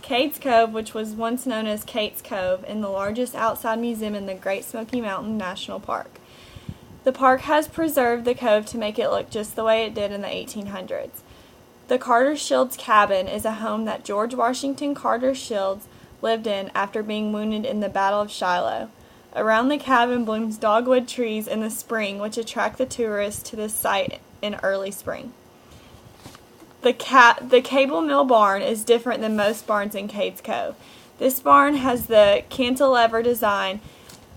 Cades Cove, which was once known as Cades Cove, is the largest outside museum in the Great Smoky Mountain National Park. The park has preserved the cove to make it look just the way it did in the 1800s. The Carter Shields cabin is a home that George Washington Carter Shields lived in after being wounded in the Battle of Shiloh. Around the cabin blooms dogwood trees in the spring, which attract the tourists to this site in early spring. The cable mill barn is different than most barns in Cades Cove. This barn has the cantilever design,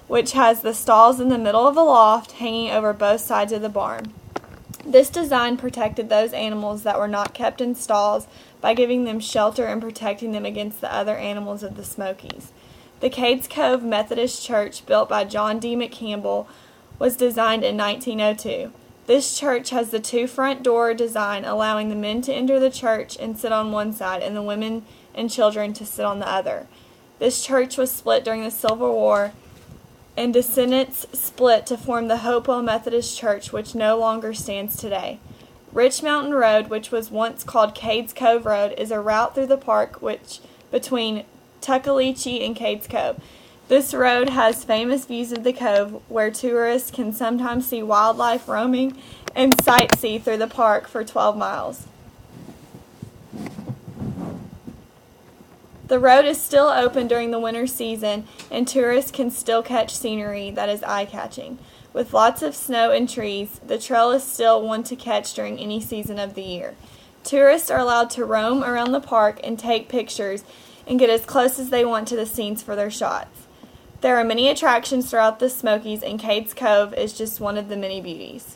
which has the stalls in the middle of a loft hanging over both sides of the barn. This design protected those animals that were not kept in stalls by giving them shelter and protecting them against the other animals of the Smokies. The Cades Cove Methodist Church, built by John D. McCampbell, was designed in 1902. This church has the two front door design, allowing the men to enter the church and sit on one side and the women and children to sit on the other. This church was split during the Civil War, and descendants split to form the Hopewell Methodist Church, which no longer stands today. Rich Mountain Road, which was once called Cades Cove Road, is a route through the park between Tuckaleechee and Cades Cove. This road has famous views of the cove, where tourists can sometimes see wildlife roaming and sightsee through the park for 12 miles. The road is still open during the winter season, and tourists can still catch scenery that is eye-catching. With lots of snow and trees, the trail is still one to catch during any season of the year. Tourists are allowed to roam around the park and take pictures and get as close as they want to the scenes for their shots. There are many attractions throughout the Smokies, and Cades Cove is just one of the many beauties.